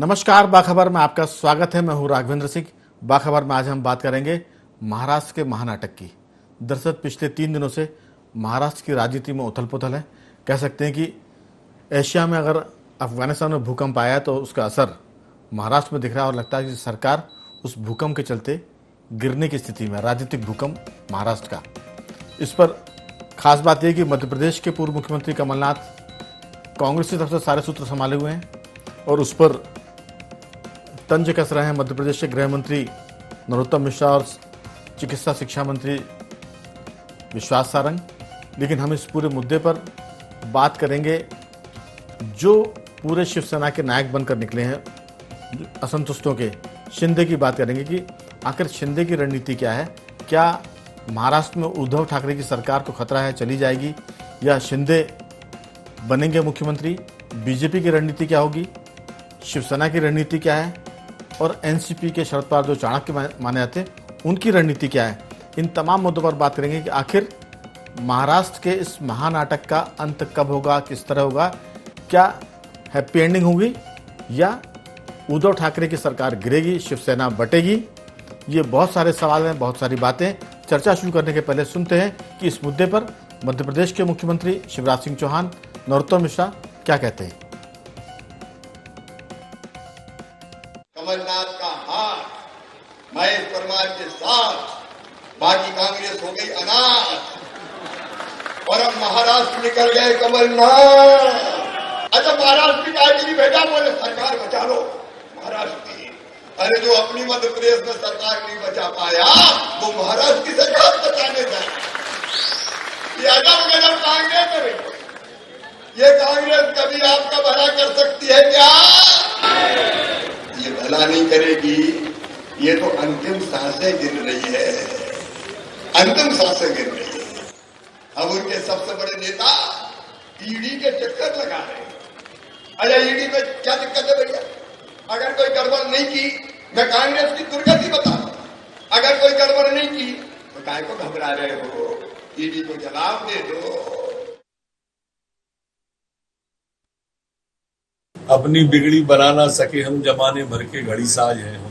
नमस्कार, बाखबर में आपका स्वागत है। मैं हूं राघवेंद्र सिंह। बाखबर में आज हम बात करेंगे महाराष्ट्र के महानाटक की। दरअसल पिछले 3 दिनों से महाराष्ट्र की राजनीति में उथल पुथल है। कह सकते हैं कि एशिया में अगर अफगानिस्तान में भूकंप आया तो उसका असर महाराष्ट्र में दिख रहा है और लगता है कि सरकार उस भूकंप के चलते गिरने की स्थिति में। राजनीतिक भूकंप महाराष्ट्र का, इस पर खास बात यह कि मध्य प्रदेश के पूर्व मुख्यमंत्री कमलनाथ कांग्रेस की तरफ से सारे सूत्र संभाले हुए हैं और उस पर तंज कस रहे हैं मध्य प्रदेश के गृह मंत्री नरोत्तम मिश्रा और चिकित्सा शिक्षा मंत्री विश्वास सारंग। लेकिन हम इस पूरे मुद्दे पर बात करेंगे जो पूरे शिवसेना के नायक बनकर निकले हैं असंतुष्टों के, शिंदे की बात करेंगे कि आखिर शिंदे की रणनीति क्या है। क्या महाराष्ट्र में उद्धव ठाकरे की सरकार को खतरा है, चली जाएगी, या शिंदे बनेंगे मुख्यमंत्री? बीजेपी की रणनीति क्या होगी, शिवसेना की रणनीति क्या है, और एनसीपी के शरद पवार जो चाणक्य माने जाते हैं उनकी रणनीति क्या है। इन तमाम मुद्दों पर बात करेंगे कि आखिर महाराष्ट्र के इस महानाटक का अंत कब होगा, किस तरह होगा, क्या हैप्पी एंडिंग होगी या उद्धव ठाकरे की सरकार गिरेगी, शिवसेना बटेगी। ये बहुत सारे सवाल हैं, बहुत सारी बातें। चर्चा शुरू करने के पहले सुनते हैं कि इस मुद्दे पर मध्य प्रदेश के मुख्यमंत्री शिवराज सिंह चौहान, नरोत्तम मिश्रा क्या कहते हैं। कमलनाथ का हाथ महेश परमार के साथ, बाकी कांग्रेस हो गई अनाथ और अब महाराष्ट्र निकल गए कमलनाथ। अच्छा, महाराष्ट्र की पार्टी भी भेजा, बोले सरकार बचा लो महाराष्ट्र की। अरे जो अपनी मध्य प्रदेश में सरकार नहीं बचा पाया तो महाराष्ट्र की सरकार बचाने जाए। ये अजब गजब कांग्रेस है। ये कांग्रेस कभी आपका भला कर सकती है क्या? ये भला नहीं करेगी। ये तो अंतिम सांसें गिन रही है, अंतिम सांसें गिन रही है। अब उनके सबसे बड़े नेता ईडी के चक्कर लगा रहे हैं। अरे ईडी में क्या दिक्कत है भैया? अगर कोई गड़बड़ नहीं की, मैं कांग्रेस की दुर्गति बता रहा हूं। अगर कोई गड़बड़ नहीं की तो काय को घबरा रहे हो? ईडी को जवाब दे दो। अपनी बिगड़ी बना ना सके हम, जमाने भर के घड़ी साज हैं हम।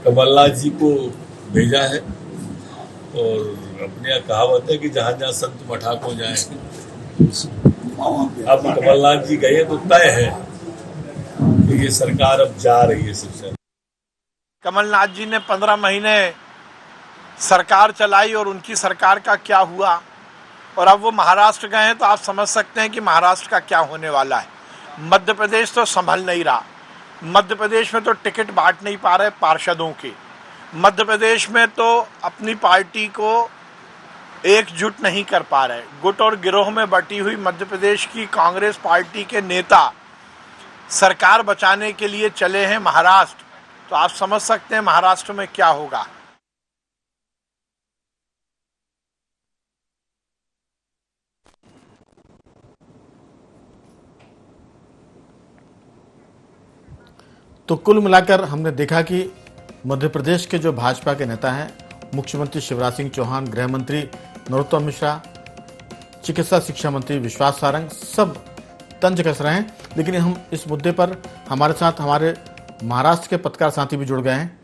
कमलनाथ जी को भेजा है और अपने यहाँ कहावत है कि जहां जहां संत मठा को जाए। अब कमलनाथ जी गए तो तय है कि ये सरकार अब जा रही है शिवसेना। कमलनाथ जी ने 15 महीने सरकार चलाई और उनकी सरकार का क्या हुआ, और अब वो महाराष्ट्र गए हैं तो आप समझ सकते हैं कि महाराष्ट्र का क्या होने वाला है। मध्य प्रदेश तो संभल नहीं रहा। मध्य प्रदेश में तो टिकट बांट नहीं पा रहे पार्षदों के। मध्य प्रदेश में तो अपनी पार्टी को एकजुट नहीं कर पा रहे। गुट और गिरोह में बटी हुई मध्य प्रदेश की कांग्रेस पार्टी के नेता सरकार बचाने के लिए चले हैं महाराष्ट्र। तो आप समझ सकते हैं महाराष्ट्र में क्या होगा। तो कुल मिलाकर हमने देखा कि मध्य प्रदेश के जो भाजपा के नेता हैं, मुख्यमंत्री शिवराज सिंह चौहान, गृह मंत्री नरोत्तम मिश्रा, चिकित्सा शिक्षा मंत्री विश्वास सारंग, सब तंज कस रहे हैं। लेकिन हम इस मुद्दे पर हमारे साथ हमारे महाराष्ट्र के पत्रकार साथी भी जुड़ गए हैं।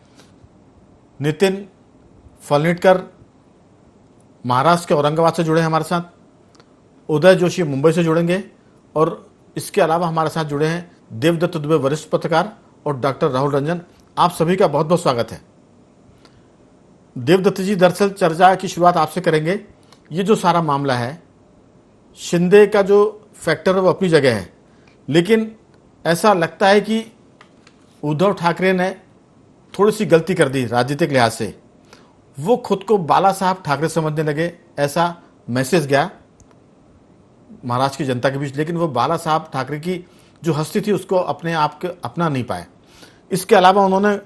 नितिन फलनेटकर महाराष्ट्र के औरंगाबाद से जुड़े हैं हमारे साथ, उदय जोशी मुंबई से जुड़ेंगे, और इसके अलावा हमारे साथ जुड़े हैं देवदत्त दुबे वरिष्ठ पत्रकार और डॉक्टर राहुल रंजन। आप सभी का बहुत बहुत स्वागत है। देवदत्त जी, दरअसल चर्चा की शुरुआत आपसे करेंगे। ये जो सारा मामला है, शिंदे का जो फैक्टर है वो अपनी जगह है, लेकिन ऐसा लगता है कि उद्धव ठाकरे ने थोड़ी सी गलती कर दी राजनीतिक लिहाज से। वो खुद को बाला साहब ठाकरे समझने लगे, ऐसा मैसेज गया महाराष्ट्र की जनता के बीच। लेकिन वो बाला साहब ठाकरे की जो हस्ती थी उसको अपने आप के अपना नहीं पाए। इसके अलावा उन्होंने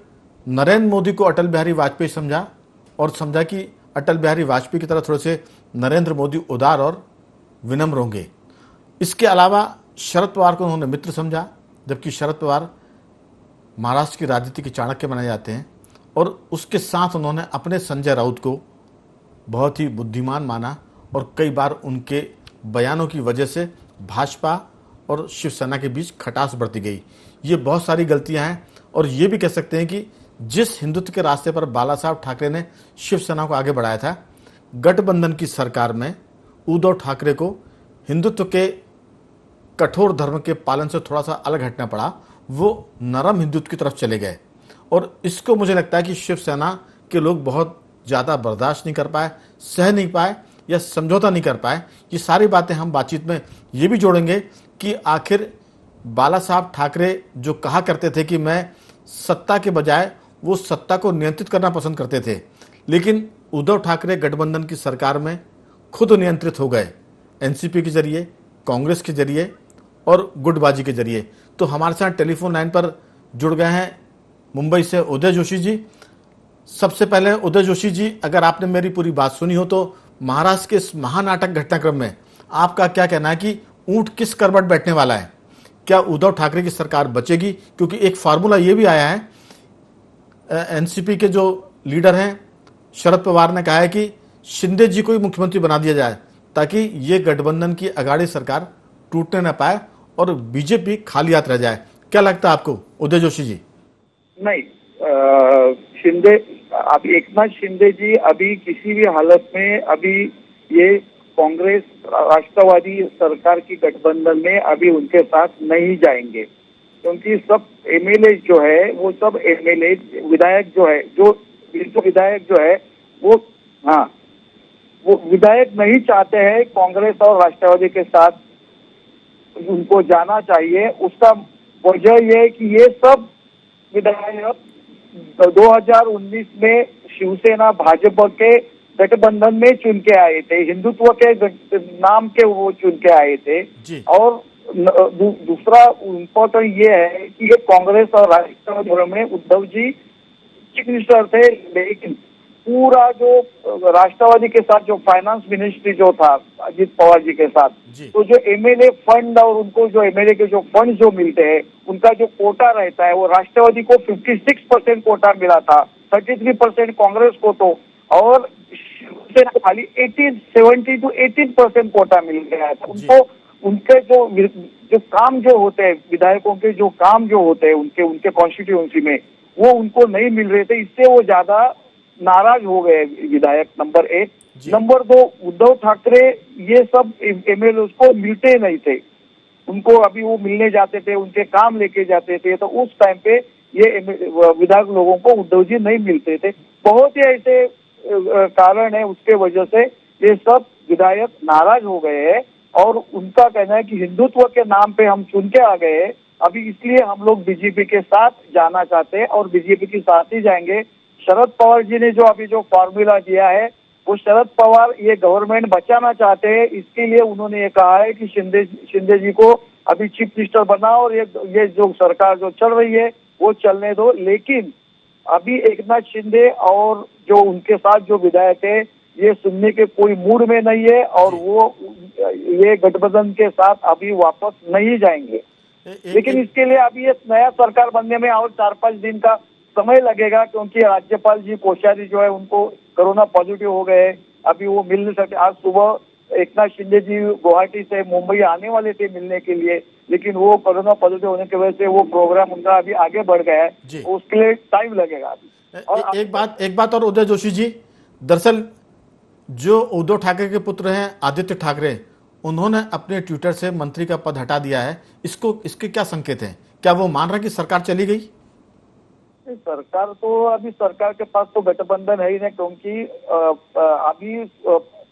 नरेंद्र मोदी को अटल बिहारी वाजपेयी समझा और समझा कि अटल बिहारी वाजपेयी की तरह थोड़े से नरेंद्र मोदी उदार और विनम्र होंगे। इसके अलावा शरद पवार को उन्होंने मित्र समझा, जबकि शरद पवार महाराष्ट्र की राजनीति के चाणक्य माने जाते हैं। और उसके साथ उन्होंने अपने संजय राउत को बहुत ही बुद्धिमान माना और कई बार उनके बयानों की वजह से भाजपा और शिवसेना के बीच खटास बढ़ती गई। ये बहुत सारी गलतियां हैं और ये भी कह सकते हैं कि जिस हिंदुत्व के रास्ते पर बाला साहब ठाकरे ने शिवसेना को आगे बढ़ाया था, गठबंधन की सरकार में उद्धव ठाकरे को हिंदुत्व के कठोर धर्म के पालन से थोड़ा सा अलग हटना पड़ा। वो नरम हिंदुत्व की तरफ चले गए और इसको मुझे लगता है कि शिवसेना के लोग बहुत ज़्यादा बर्दाश्त नहीं कर पाए, सह नहीं पाए या समझौता नहीं कर पाए। ये सारी बातें हम बातचीत में ये भी जोड़ेंगे कि आखिर बाला साहब ठाकरे जो कहा करते थे कि मैं सत्ता के बजाय वो सत्ता को नियंत्रित करना पसंद करते थे, लेकिन उद्धव ठाकरे गठबंधन की सरकार में खुद नियंत्रित हो गए, एनसीपी के जरिए, कांग्रेस के जरिए और गुटबाजी के जरिए। तो हमारे साथ टेलीफोन लाइन पर जुड़ गए हैं मुंबई से उदय जोशी जी। सबसे पहले उदय जोशी जी, अगर आपने मेरी पूरी बात सुनी हो तो महाराष्ट्र के इस महानाटक घटनाक्रम में आपका क्या कहना है कि ऊंट किस करवट बैठने वाला है? क्या उद्धव ठाकरे की सरकार बचेगी? क्योंकि एक फार्मूला ये भी आया है, एनसीपी के जो लीडर हैं शरद पवार ने कहा है कि शिंदे जी को ही मुख्यमंत्री बना दिया जाए ताकि ये गठबंधन की अगाड़ी सरकार टूटने न पाए और बीजेपी खाली हाथ रह जाए। क्या लगता है आपको उदय जोशी जी? नहीं, शिंदे, अभी एकनाथ शिंदे जी अभी किसी भी हालत में अभी ये कांग्रेस राष्ट्रवादी सरकार की गठबंधन में अभी उनके साथ नहीं जाएंगे, क्योंकि सब एमएलए जो है वो सब एमएलए विधायक जो है जो विधायक जो है वो विधायक नहीं चाहते हैं कांग्रेस और राष्ट्रवादी के साथ उनको जाना चाहिए। उसका वजह ये है कि ये सब विधायक 2019 में शिवसेना भाजपा के गठबंधन में चुन के आए थे, हिंदुत्व के नाम के वो चुन के आए थे। और दूसरा इम्पोर्टेंट ये है कि ये कांग्रेस और राष्ट्रवादी में उद्धव जी चीफ मिनिस्टर थे, लेकिन पूरा जो राष्ट्रवादी के साथ जो फाइनेंस मिनिस्ट्री जो था अजित पवार जी के साथ, तो जो एमएलए फंड और उनको जो एमएलए के जो फंड जो मिलते हैं उनका जो कोटा रहता है वो राष्ट्रवादी को 56% कोटा मिला था, 33% कांग्रेस को, तो और खाली 70 to 18% कोटा मिल गया था उनको। उनके जो काम जो होते हैं विधायकों के जो काम जो होते हैं उनके कॉन्स्टिट्यूएंसी में वो उनको नहीं मिल रहे थे, इससे वो ज्यादा नाराज हो गए विधायक। नंबर 1। नंबर 2, उद्धव ठाकरे ये सब एमएलए को मिलते नहीं थे, उनको अभी वो मिलने जाते थे, उनके काम लेके जाते थे, तो उस टाइम पे ये विधायक लोगों को उद्धव जी नहीं मिलते थे। बहुत ही ऐसे कारण है, उसके वजह से ये सब विधायक नाराज हो गए हैं और उनका कहना है कि हिंदुत्व के नाम पे हम चुन के आ गए हैं अभी, इसलिए हम लोग बीजेपी के साथ जाना चाहते हैं और बीजेपी के साथ ही जाएंगे। शरद पवार जी ने जो अभी जो फॉर्मूला दिया है वो शरद पवार ये गवर्नमेंट बचाना चाहते हैं, इसके लिए उन्होंने ये कहा है कि शिंदे जी को अभी चीफ मिनिस्टर बनाओ और ये जो सरकार जो चल रही है वो चलने दो। लेकिन अभी एकनाथ शिंदे और जो उनके साथ जो विधायक है ये सुनने के कोई मूड में नहीं है और वो ये गठबंधन के साथ अभी वापस नहीं जाएंगे। लेकिन इसके लिए अभी ये नया सरकार बनने में और 4-5 दिन का समय लगेगा, क्योंकि राज्यपाल जी कोश्यारी जो है उनको कोरोना पॉजिटिव हो गए, अभी वो मिल नहीं सकते। आज सुबह एकनाथ शिंदे जी गुवाहाटी से मुंबई आने वाले थे मिलने के लिए, लेकिन वो कोरोना पॉजिटिव होने की वजह से वो प्रोग्राम उनका अभी आगे बढ़ गया है, तो उसके लिए टाइम लगेगा अभी। और एक बात और उदय जोशी जी, दरअसल जो उद्धव ठाकरे के पुत्र हैं आदित्य ठाकरे, उन्होंने अपने ट्विटर से मंत्री का पद हटा दिया है, इसके क्या संकेत हैं? क्या वो मान रहा कि सरकार चली गई? सरकार तो अभी सरकार के पास तो गठबंधन है ही नहीं, क्योंकि अभी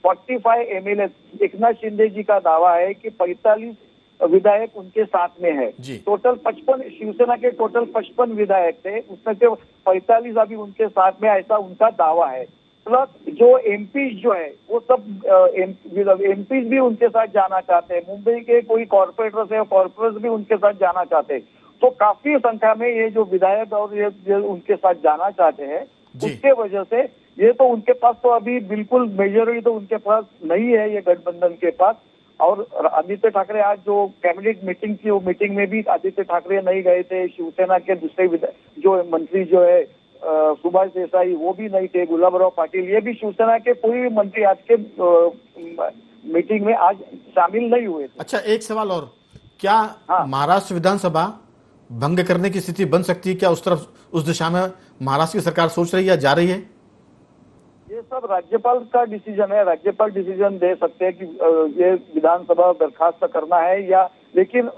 45 एमएलए, एकनाथ शिंदे जी का दावा है कि 45 विधायक उनके साथ में है। टोटल 55 शिवसेना के टोटल 55 विधायक थे, उसमें से 45 अभी उनके साथ में, ऐसा उनका दावा है। प्लस जो एमपी जो है वो सब एमपी भी उनके साथ जाना चाहते हैं, मुंबई के कोई कॉर्पोरेटर्स है कॉर्पोरेट्स भी उनके साथ जाना चाहते हैं, तो काफी संख्या में ये जो विधायक और ये उनके साथ जाना चाहते हैं, उसके वजह से ये तो उनके पास तो अभी बिल्कुल मेजॉरिटी तो उनके पास नहीं है ये गठबंधन के पास। और आदित्य ठाकरे आज जो कैबिनेट मीटिंग थी वो मीटिंग में भी आदित्य ठाकरे नहीं गए थे, शिवसेना के दूसरे जो मंत्री जो है सुभाष देसाई वो भी नहीं थे, गुलाबराव पाटिल ये भी शिवसेना के कोई भी मंत्री आज के मीटिंग में आज शामिल नहीं हुए थे। अच्छा, एक सवाल और, क्या हाँ। महाराष्ट्र विधानसभा भंग करने की स्थिति बन सकती है? क्या उस दिशा में महाराष्ट्र की सरकार सोच रही है, जा रही है? ये सब राज्यपाल का डिसीजन है। राज्यपाल डिसीजन दे सकते हैं कि ये विधानसभा बर्खास्त करना है या, लेकिन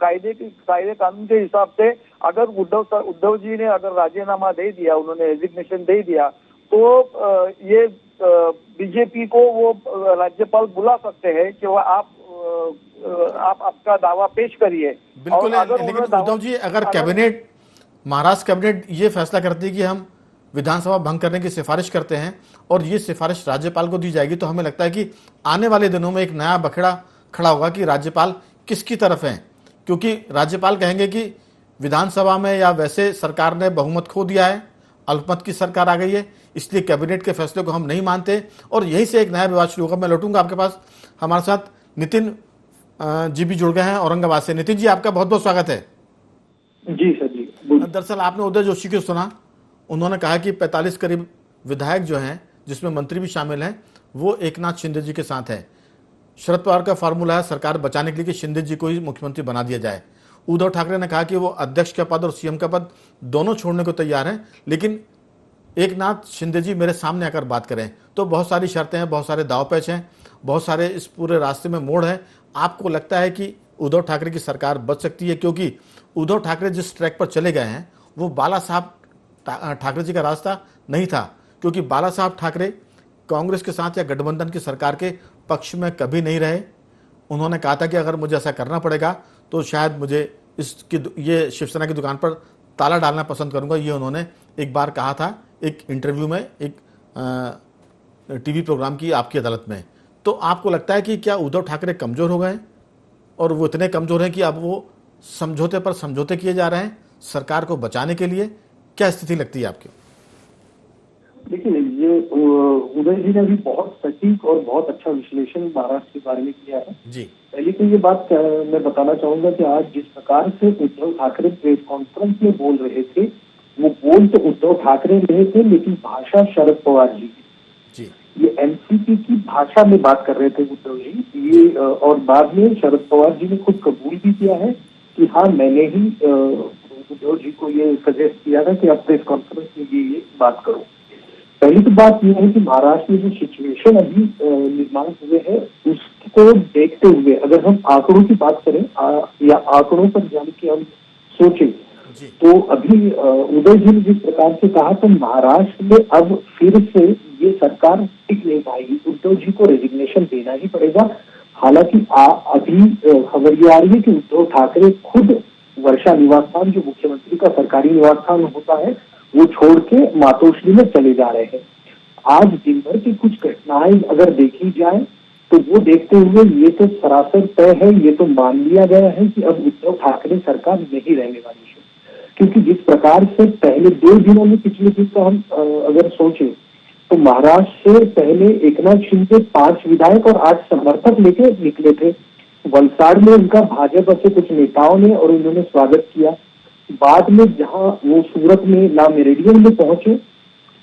कायदे कानून के हिसाब से अगर उद्धव जी ने अगर राजीनामा दे दिया, उन्होंने रेजिग्नेशन दे दिया, तो ये बीजेपी को वो राज्यपाल बुला सकते हैं कि वो आप आपका दावा पेश करिए। बिल्कुल और अगर लेकिन उन्होंने उद्धव जी, अगर कैबिनेट, महाराष्ट्र कैबिनेट ये फैसला करती है कि हम विधानसभा भंग करने की सिफारिश करते हैं और ये सिफारिश राज्यपाल को दी जाएगी, तो हमें लगता है कि आने वाले दिनों में एक नया बखेड़ा खड़ा होगा कि राज्यपाल किसकी तरफ है। क्योंकि राज्यपाल कहेंगे कि विधानसभा में या वैसे सरकार ने बहुमत खो दिया है, अल्पमत की सरकार आ गई है, इसलिए कैबिनेट के फैसले को हम नहीं मानते, और यहीं से एक नया विवाद शुरू होगा। मैं लौटूंगा आपके पास। हमारे साथ नितिन जी भी जुड़ गए हैं औरंगाबाद से। नितिन जी, आपका बहुत बहुत स्वागत है। जी सर जी। दरअसल आपने उदय जोशी को सुना, उन्होंने कहा कि 45 करीब विधायक जो हैं, जिसमें मंत्री भी शामिल हैं, वो एकनाथ शिंदे जी के साथ हैं। शरद पवार का फार्मूला है सरकार बचाने के लिए कि शिंदे जी को ही मुख्यमंत्री बना दिया जाए। उद्धव ठाकरे ने कहा कि वो अध्यक्ष का पद और सीएम का पद दोनों छोड़ने को तैयार हैं, लेकिन एकनाथ शिंदे जी मेरे सामने आकर बात करें। तो बहुत सारी शर्तें हैं, बहुत सारे दाव पेच हैं, बहुत सारे इस पूरे रास्ते में मोड़ है। आपको लगता है कि उद्धव ठाकरे की सरकार बच सकती है? क्योंकि उद्धव ठाकरे जिस ट्रैक पर चले गए हैं वो बाला साहब ठाकरे जी का रास्ता नहीं था, क्योंकि बाला साहब ठाकरे कांग्रेस के साथ या गठबंधन की सरकार के पक्ष में कभी नहीं रहे। उन्होंने कहा था कि अगर मुझे ऐसा करना पड़ेगा तो शायद मुझे ये शिवसेना की दुकान पर ताला डालना पसंद करूंगा। ये उन्होंने एक बार कहा था एक इंटरव्यू में, एक टीवी प्रोग्राम की आपकी अदालत में। तो आपको लगता है कि क्या उद्धव ठाकरे कमजोर हो गए और वो इतने कमजोर हैं कि अब वो समझौते पर समझौते किए जा रहे हैं सरकार को बचाने के लिए? क्या स्थिति लगती है आपकी? देखिए, ये उदय जी ने भी बहुत सटीक और बहुत अच्छा विश्लेषण महाराष्ट्र के बारे में किया है जी। पहले तो ये बात मैं बताना चाहूंगा कि आज जिस प्रकार से उद्धव ठाकरे प्रेस कॉन्फ्रेंस में बोल रहे थे, वो बोल तो उद्धव ठाकरे रहे थे, लेकिन भाषा शरद पवार जी जी। ये एनसीपी की भाषा में बात कर रहे थे उद्धव जी। ये और बाद में शरद पवार जी ने खुद कबूल भी किया है कि हाँ, मैंने ही उद्धव जी को ये सजेस्ट किया था कि आप प्रेस कॉन्फ्रेंस में ये बात करो। पहली तो बात यह है कि महाराष्ट्र में जो सिचुएशन अभी निर्माण हुए हैं उसको देखते हुए अगर हम आंकड़ों की बात करें या आंकड़ों पर जान के हम सोचें, तो अभी उदय जी ने जिस प्रकार से कहा, तो महाराष्ट्र में अब फिर से ये सरकार टिक नहीं पाएगी, उद्धव जी को रेजिग्नेशन देना ही पड़ेगा। हालांकि अभी खबर ये आ रही है कि उद्धव ठाकरे खुद वर्षा निवास स्थान, जो मुख्यमंत्री का सरकारी निवास स्थान होता है, वो छोड़ के मातोश्री में चले जा रहे हैं। आज दिन भर की कुछ घटनाएं अगर देखी जाए तो वो देखते हुए ये तो सरासर तय है, ये तो मान लिया गया है कि अब उद्धव ठाकरे सरकार नहीं रहने वाली है। क्योंकि जिस प्रकार से पहले 2 दिनों में, पिछले दिन का हम अगर सोचें, तो महाराष्ट्र से पहले एकनाथ शिंदे 5 विधायक और 8 समर्थक लेके निकले थे। वलसाड़ में उनका भाजपा से कुछ नेताओं ने और उन्होंने स्वागत किया। बाद में जहां वो सूरत में ला मेरिडियन में पहुंचे,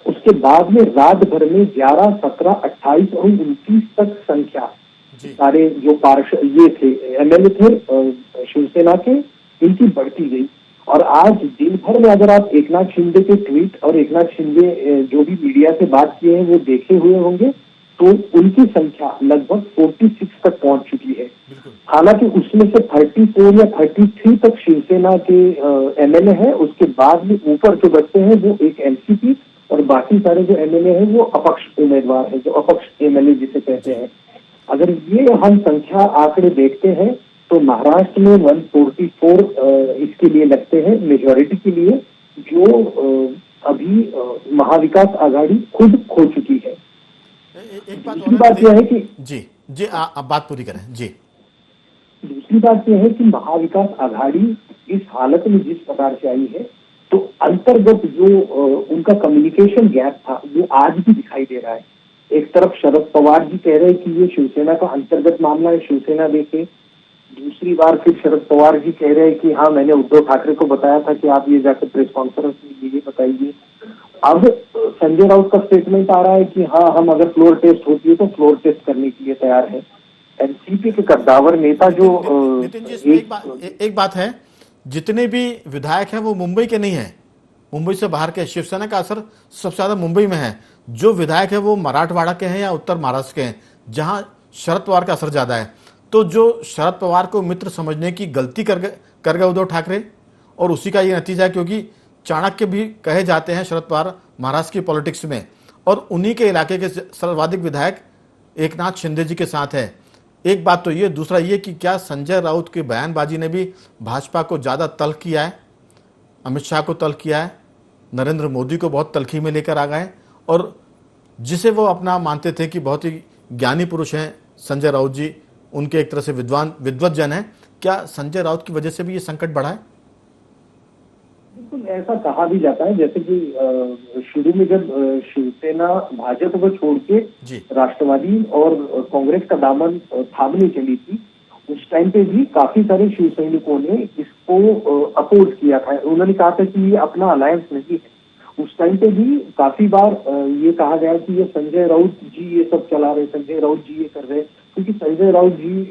उसके बाद में रात भर में 11, 17, 28 और 29 तक संख्या सारे जो पार्षद ये थे, एमएलए थे शिवसेना के, इनकी बढ़ती गई। और आज दिन भर में अगर आप एकनाथ शिंदे के ट्वीट और एकनाथ शिंदे जो भी मीडिया से बात किए हैं वो देखे हुए होंगे, तो उनकी संख्या लगभग 46 तक पहुंच चुकी है। हालांकि उसमें से 34 या 33 तक शिवसेना के एमएलए हैं। उसके बाद में ऊपर जो बचते हैं वो एक एनसीपी और बाकी सारे जो एमएलए हैं वो अपक्ष उम्मीदवार हैं, जो अपक्ष एमएलए जिसे कहते हैं। अगर ये हम संख्या आंकड़े देखते हैं तो महाराष्ट्र में 144 इसके लिए लगते हैं मेजॉरिटी के लिए, जो अभी महाविकास आघाड़ी खुद खो चुकी है। एक बात दूसरी बात यह है कि जी आप बात पूरी करें जी। दूसरी बात यह है कि महाविकास आघाड़ी इस हालत में जिस प्रकार से आई है, तो अंतर्गत जो उनका कम्युनिकेशन गैप था वो आज भी दिखाई दे रहा है। एक तरफ शरद पवार जी कह रहे हैं कि ये शिवसेना का अंतर्गत मामला है, शिवसेना देखे। दूसरी बार फिर शरद पवार जी कह रहे हैं कि हाँ, मैंने उद्धव ठाकरे को बताया था कि आप ये जाकर प्रेस कॉन्फ्रेंस में ये बताइए। अब संजय राउत का स्टेटमेंट आ रहा है कि हाँ, हम अगर फ्लोर टेस्ट होती है तो फ्लोर टेस्ट करने के लिए तैयार है। एनसीपी के कद्दावर नेता जो नितिन जी, इसमें एक बात है, जितने भी विधायक हैं वो मुंबई के नहीं हैं, मुंबई से बाहर के। शिवसेना का असर सबसे ज्यादा मुंबई में है। जो विधायक है वो मराठवाड़ा के हैं या उत्तर महाराष्ट्र के हैं, जहां शरद पवार का असर ज्यादा है। तो जो शरद पवार को मित्र समझने की गलती कर गए उद्धव ठाकरे, और उसी का ये नतीजा है, क्योंकि चाणक्य भी कहे जाते हैं शरद पवार महाराष्ट्र की पॉलिटिक्स में, और उन्हीं के इलाके के सर्वाधिक विधायक एकनाथ शिंदे जी के साथ है। एक बात तो ये, दूसरा ये कि क्या संजय राउत की बयानबाजी ने भी भाजपा को ज़्यादा तल्ख किया है, अमित शाह को तल्ख किया है, नरेंद्र मोदी को बहुत तल्खी में लेकर आ गए, और जिसे वो अपना मानते थे कि बहुत ही ज्ञानी पुरुष हैं संजय राउत जी, उनके एक तरह से विद्वत जन हैं। क्या संजय राउत की वजह से भी ये संकट बढ़ा है? बिल्कुल ऐसा कहा भी जाता है, जैसे कि शुरू में जब शिवसेना भाजपा को छोड़ के राष्ट्रवादी और कांग्रेस का दामन थामने चली थी, उस टाइम पे भी काफी सारे शिव सैनिकों ने इसको अपोज किया था। उन्होंने कहा था कि ये अपना अलायंस नहीं है। उस टाइम पे भी काफी बार ये कहा गया कि ये संजय राउत जी ये सब चला रहे, संजय राउत जी ये कर रहे, क्योंकि संजय राउत जी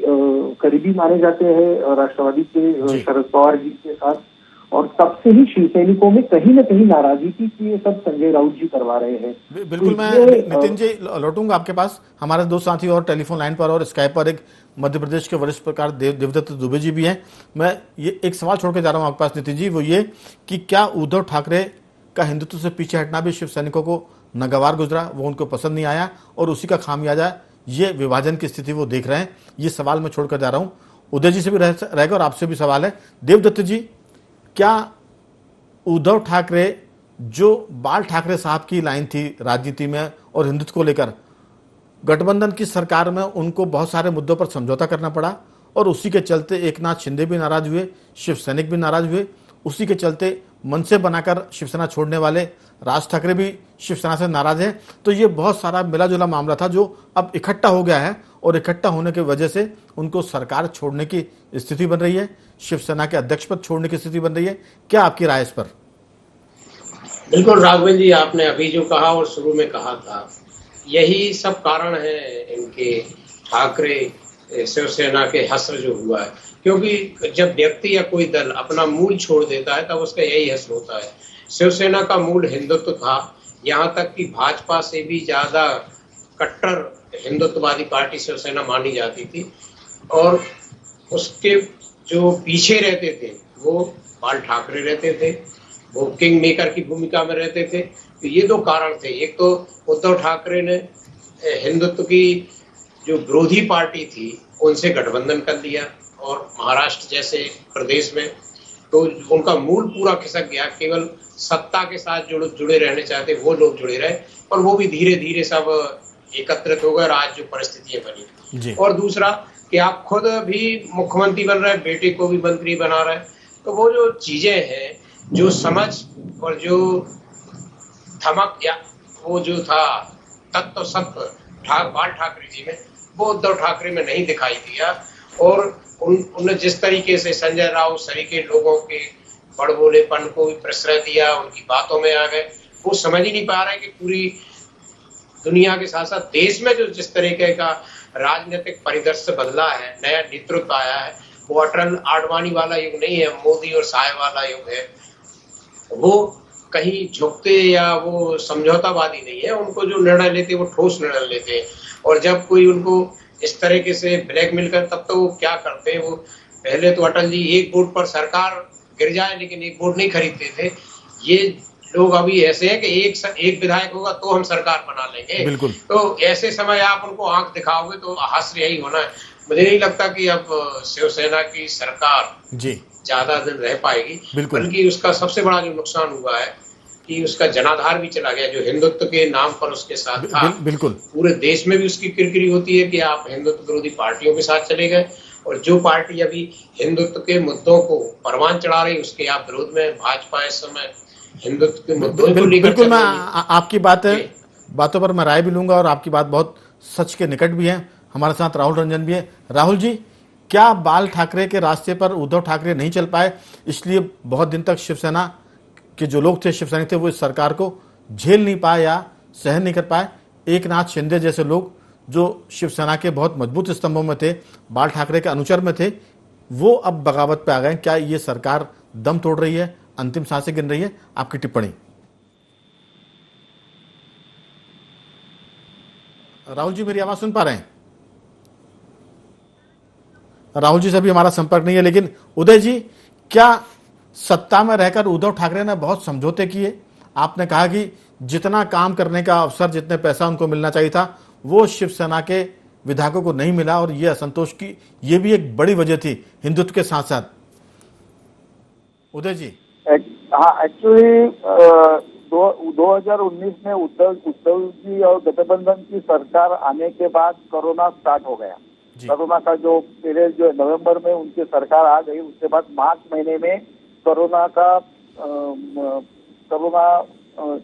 करीबी माने जाते हैं राष्ट्रवादी के शरद पवार जी के साथ, और तब से ही शिव सैनिकों में कहीं ना कहीं नाराजगी थी कि ये सब संजय राउत जी करवा रहे हैं। बिल्कुल, मैं नितिन जी लौटूंगा आपके पास। हमारे दो साथी और टेलीफोन लाइन पर और स्काइप पर, एक मध्य प्रदेश के वरिष्ठ पत्रकार देवदत्त दुबे जी भी हैं। मैं ये एक सवाल छोड़ के जा रहा हूं आपके पास नितिन जी, वो ये कि क्या उद्धव ठाकरे का हिंदुत्व से पीछे हटना भी शिव सैनिकों को नागवार गुजरा, वो उनको पसंद नहीं आया, और उसी का खामियाजा ये विभाजन की स्थिति वो देख रहे हैं? ये सवाल मैं छोड़कर जा रहा हूँ। उदय जी से भी रहेगा और आपसे भी सवाल है। देवदत्त जी, क्या उद्धव ठाकरे, जो बाल ठाकरे साहब की लाइन थी राजनीति में और हिंदुत्व को लेकर, गठबंधन की सरकार में उनको बहुत सारे मुद्दों पर समझौता करना पड़ा, और उसी के चलते एकनाथ शिंदे भी नाराज हुए, शिव सैनिक भी नाराज हुए, उसी के चलते मनसे बनाकर शिवसेना छोड़ने वाले राज ठाकरे भी शिवसेना से नाराज है। तो ये बहुत सारा मिला जुला मामला था जो अब इकट्ठा हो गया है, और इकट्ठा होने की वजह से उनको सरकार छोड़ने की स्थिति बन रही है, शिवसेना के अध्यक्ष पद छोड़ने की स्थिति बन रही है। क्या आपकी राय इस पर? बिल्कुल राघवेंद्र जी, आपने अभी जो कहा और शुरू में कहा था, यही सब कारण है इनके ठाकरे शिवसेना के हश्र जो हुआ है। क्योंकि जब व्यक्ति या कोई दल अपना मूल छोड़ देता है तब उसका यही हश्र होता है। शिवसेना का मूल हिंदुत्व था, यहाँ तक कि भाजपा से भी ज्यादा कट्टर हिंदुत्ववादी पार्टी शिवसेना मानी जाती थी, और उसके जो पीछे रहते थे वो बाल ठाकरे रहते थे, वो किंग मेकर की भूमिका में रहते थे। तो ये दो कारण थे। एक तो उद्धव ठाकरे ने हिंदुत्व की जो विरोधी पार्टी थी उनसे गठबंधन कर लिया, और महाराष्ट्र जैसे प्रदेश में तो उनका मूल पूरा खिसक गया। केवल सत्ता के साथ जुड़े रहने चाहते वो लोग जुड़े रहे, और वो भी धीरे धीरे सब एकत्रित हो गए, आज जो परिस्थितियां बनी। और दूसरा कि आप खुद भी मुख्यमंत्री बन रहे, बेटे को भी मंत्री बना रहे, तो वो जो चीजें हैं, जो समझ और जो धमक या वो जो था तत्व सत्व बाल ठाकरे जी में, वो उद्धव ठाकरे में नहीं दिखाई दिया। और उन्होंने जिस तरीके से संजय राउत सरी के लोगों के बड़बोलेपन को भी प्रश्रय दिया, उनकी बातों में आ गए, वो समझ ही नहीं पा रहे कि पूरी दुनिया के साथ साथ देश में जो जिस तरीके का राजनीतिक परिदृश्य बदला है, नया नेतृत्व आया है, वो अटल आडवाणी वाला युग नहीं है, मोदी और साय वाला युग है। वो कहीं झुकते या वो समझौतावादी नहीं है, उनको जो निर्णय लेते वो ठोस निर्णय लेते हैं। और जब कोई उनको इस तरीके से ब्लैकमेल कर, तब तो वो क्या करते हैं, वो पहले तो अटल जी एक वोट पर सरकार गिर जाए लेकिन एक वोट नहीं खरीदते थे। ये लोग अभी ऐसे हैं कि एक विधायक होगा तो हम सरकार बना लेंगे। बिल्कुल। तो ऐसे समय आप उनको आंख दिखाओगे तो हास्य यही होना है। मुझे नहीं लगता कि अब शिवसेना की सरकार ज्यादा दिन रह पाएगी, बल्कि उसका सबसे बड़ा जो नुकसान हुआ है कि उसका जनाधार भी चला गया, जो हिंदुत्व के नाम पर उसके साथ था। बिल्कुल। पूरे देश में भी उसकी किरकिरी होती है कि आप हिंदुत्व विरोधी पार्टियों के साथ चले गए, और जो पार्टी अभी हिंदुत्व के मुद्दों को परवान चढ़ा रही उसके आप विरोध में। भाजपा इस समय हिंदुत्व के मुद्दों को लेकर बिल्कुल, मैं आपकी बातों पर मैं राय भी लूंगा, और आपकी बात बहुत सच के निकट भी है। हमारे साथ राहुल रंजन भी है। राहुल जी, क्या बाल ठाकरे के रास्ते पर उद्धव ठाकरे नहीं चल पाए, इसलिए बहुत दिन तक शिवसेना के जो लोग थे, शिवसैनिक थे, वो इस सरकार को झेल नहीं पाए या सहन नहीं कर पाए? एकनाथ शिंदे जैसे लोग जो शिवसेना के बहुत मजबूत स्तंभों में थे, बाल ठाकरे के अनुचर में थे, वो अब बगावत पे आ गए। क्या ये सरकार दम तोड़ रही है, अंतिम सांसें गिन रही है? आपकी टिप्पणी। राहुल जी, मेरी आवाज सुन पा रहे हैं? राहुल जी से भी हमारा संपर्क नहीं है। लेकिन उदय जी, क्या सत्ता में रहकर उद्धव ठाकरे ने बहुत समझौते किए? आपने कहा कि जितना काम करने का अवसर, जितने पैसा उनको मिलना चाहिए था, वो शिवसेना के विधायकों को नहीं मिला, और ये असंतोष की ये भी एक बड़ी वजह थी हिंदुत्व के साथ साथ। उदय जी। हाँ, एक्चुअली 2019 में उद्धव जी और गठबंधन की सरकार आने के बाद कोरोना स्टार्ट हो गया। कोरोना का जो पीरियड जो नवंबर में उनकी सरकार आ गई, उसके बाद मार्च महीने में कोरोना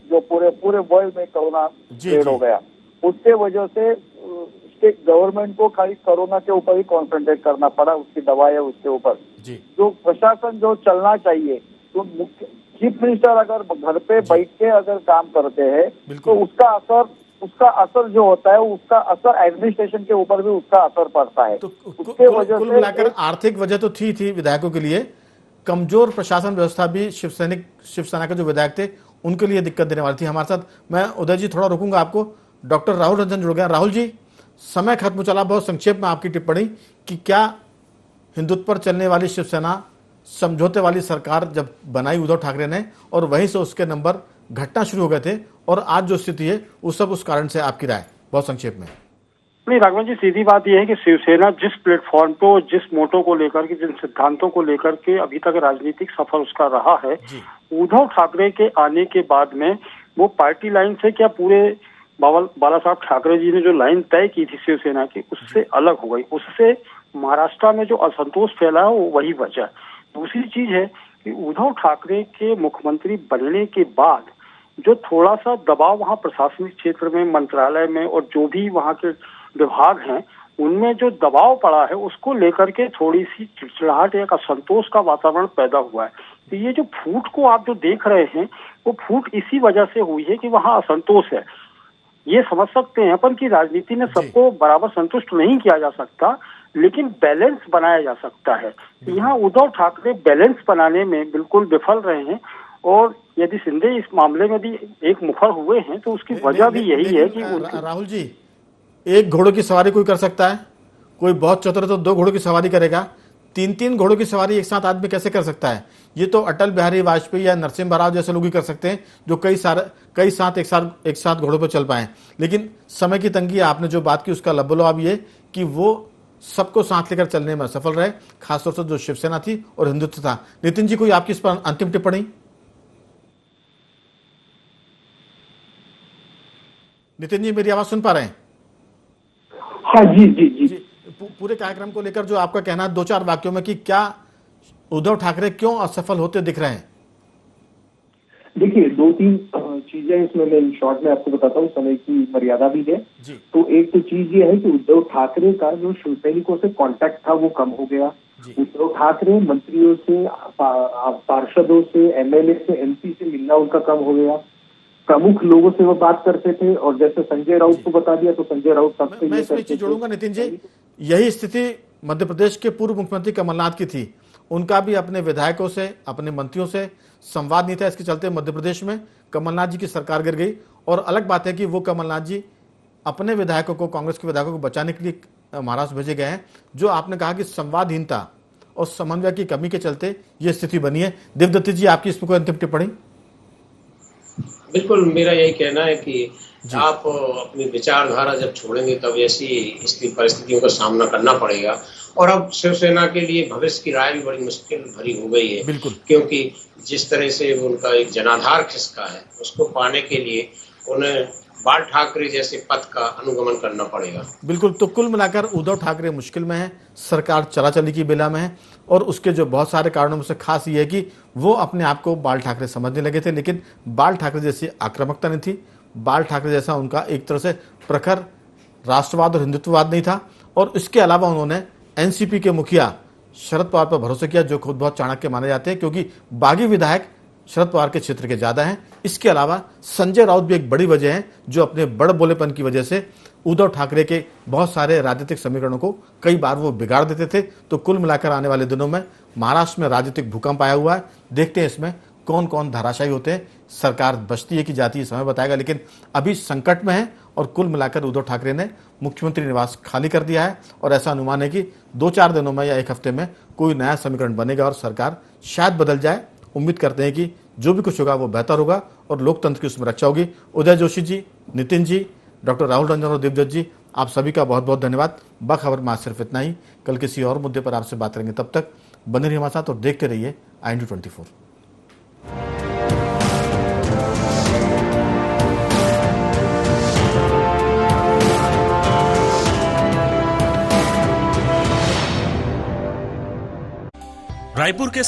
जो पूरे वर्ल्ड में कोरोना स्प्रेड हो गया। उसके वजह से स्टेट गवर्नमेंट को खाली कोरोना के ऊपर ही कॉन्सेंट्रेट करना पड़ा, उसकी दवाएं उसके ऊपर। जो प्रशासन जो चलना चाहिए, तो चीफ मिनिस्टर अगर घर पे बैठ के अगर काम करते हैं तो उसका असर जो होता है, उसका असर एडमिनिस्ट्रेशन के ऊपर भी उसका असर पड़ता है। तो उसके वजह कुल से मिलाकर आर्थिक वजह तो थी विधायकों के लिए, कमजोर प्रशासन व्यवस्था भी शिवसेना के जो विधायक थे उनके लिए दिक्कत देने वाली थी। हमारे साथ मैं उदय जी थोड़ा रुकूंगा आपको, डॉक्टर राहुल रंजन जुड़ गया। राहुल जी, समय खत्म चला, बहुत संक्षेप में आपकी टिप्पणी कि क्या हिंदुत्व पर चलने वाली शिवसेना समझौते वाली सरकार जब बनाई उद्धव ठाकरे ने, और वहीं से उसके नंबर घटना शुरू हो गए थे, और आज जो स्थिति है वो सब उस कारण से, आपकी राय बहुत संक्षेप में? नहीं राघवन जी, सीधी बात यह है कि शिवसेना जिस प्लेटफॉर्म पे, जिस मोटो को लेकर के, जिन सिद्धांतों को लेकर के अभी तक राजनीतिक सफर उसका रहा है, उद्धव ठाकरे के आने के बाद में वो पार्टी लाइन से क्या पूरे बाला साहब ठाकरे जी ने जो लाइन तय की थी शिवसेना की, उससे अलग हो गई। उससे महाराष्ट्र में जो असंतोष फैला है वो वही वजह। दूसरी चीज है कि उद्धव ठाकरे के मुख्यमंत्री बनने के बाद जो थोड़ा सा दबाव वहाँ प्रशासनिक क्षेत्र में, मंत्रालय में और जो भी वहाँ के विभाग हैं, उनमें जो दबाव पड़ा है, उसको लेकर के थोड़ी सी चिड़चिड़ाहट, एक असंतोष का वातावरण पैदा हुआ है। तो ये जो फूट को आप जो देख रहे हैं, वो फूट इसी वजह से हुई है कि वहाँ असंतोष है। ये समझ सकते हैं अपन कि राजनीति में सबको बराबर संतुष्ट नहीं किया जा सकता, लेकिन बैलेंस बनाया जा सकता है। यहाँ उद्धव ठाकरे बैलेंस बनाने में बिल्कुल विफल रहे हैं, और यदि शिंदे इस मामले में भी एक मुखर हुए हैं तो उसकी वजह भी यही है कि राहुल जी, एक घोड़ों की सवारी कोई कर सकता है, कोई बहुत चतुर है तो 2 घोड़ों की सवारी करेगा, 3-3 घोड़ों की सवारी एक साथ आदमी कैसे कर सकता है? ये तो अटल बिहारी वाजपेयी या नरसिम्हा राव जैसे लोग ही कर सकते हैं, जो कई साथ एक साथ घोड़ों पर चल पाए। लेकिन समय की तंगी, आपने जो बात की उसका लबोलवाब ये कि वो सबको साथ लेकर चलने में सफल रहे, खासतौर से जो शिवसेना थी और हिंदुत्व था। नितिन जी, कोई आपकी इस पर अंतिम टिप्पणी? नितिन जी, मेरी आवाज सुन पा रहे हैं? हाँ जी। पूरे कार्यक्रम को लेकर जो आपका कहना है 2-4 वाक्यों में कि क्या उद्धव ठाकरे क्यों असफल होते दिख रहे हैं? देखिए, 2-3 चीजें इसमें मैं शॉर्ट में आपको बताता हूँ, समय की मर्यादा भी है। तो एक तो चीज ये है कि उद्धव ठाकरे का जो शिव सैनिकों से कांटेक्ट था वो कम हो गया। उद्धव ठाकरे मंत्रियों से, पार्षदों से, एमएलए से, एमपी से मिलना उनका कम हो गया। प्रमुख लोगों से वो बात करते थे, और जैसे संजय राउत को बता दिया तो संजय राउत सबसे मैं इसमें चीज जोड़ूंगा नितिन जी, यही स्थिति मध्य प्रदेश के पूर्व मुख्यमंत्री कमलनाथ की थी। उनका भी अपने विधायकों से, अपने मंत्रियों से संवाद नहीं था। इसके चलते मध्य प्रदेश में कमलनाथ जी की सरकार गिर गई। और अलग बात है कि वो कमलनाथ जी अपने विधायकों को, कांग्रेस के विधायकों को बचाने के लिए महाराष्ट्र भेजे गए हैं। जो आपने कहा कि संवादहीनता और समन्वय की कमी के चलते ये स्थिति बनी है। देवदत्त जी, आपकी इसमें कोई अंतिम टिप्पणी? बिल्कुल, मेरा यही कहना है कि आप अपनी विचारधारा जब छोड़ेंगे तब ऐसी परिस्थितियों का सामना करना पड़ेगा। और अब शिवसेना के लिए भविष्य की राय भी बड़ी मुश्किल भरी हो गई है, क्योंकि जिस तरह से उनका एक जनाधार खिसका है, उसको पाने के लिए उन्हें बाल ठाकरे जैसे पद का अनुगमन करना पड़ेगा। बिल्कुल। तो कुल मिलाकर उद्धव ठाकरे मुश्किल में है, सरकार चलाचली की बेला में है, और उसके जो बहुत सारे कारणों में से खास ये है कि वो अपने आप को बाल ठाकरे समझने लगे थे, लेकिन बाल ठाकरे जैसी आक्रामकता नहीं थी, बाल ठाकरे जैसा उनका एक तरह से प्रखर राष्ट्रवाद और हिंदुत्ववाद नहीं था। और इसके अलावा उन्होंने एनसीपी के मुखिया शरद पवार पर भरोसा किया, जो खुद बहुत चाणक्य माने जाते हैं, क्योंकि बागी विधायक शरद पवार के क्षेत्र के ज्यादा हैं। इसके अलावा संजय राउत भी एक बड़ी वजह है, जो अपने बड़ बोलेपन की वजह से उद्धव ठाकरे के बहुत सारे राजनीतिक समीकरणों को कई बार वो बिगाड़ देते थे। तो कुल मिलाकर आने वाले दिनों में महाराष्ट्र में राजनीतिक भूकंप आया हुआ है। देखते हैं इसमें कौन कौन धाराशायी होते हैं। सरकार बचती है कि जाती है समय बताएगा, लेकिन अभी संकट में है और कुल मिलाकर उद्धव ठाकरे ने मुख्यमंत्री निवास खाली कर दिया है और ऐसा अनुमान है कि 2-4 दिनों में या एक हफ्ते में कोई नया समीकरण बनेगा और सरकार शायद बदल जाए। उम्मीद करते हैं कि जो भी कुछ होगा वो बेहतर होगा और लोकतंत्र की उसमें रक्षा होगी। उदय जोशी जी, नितिन जी, डॉक्टर राहुल रंजन और दिव्यत जी, आप सभी का बहुत बहुत धन्यवाद। बाखबर में आज सिर्फ इतना ही। कल किसी और मुद्दे पर आपसे बात करेंगे, तब तक बने रहिए हमारे साथ और देखते रहिए IND24। रायपुर के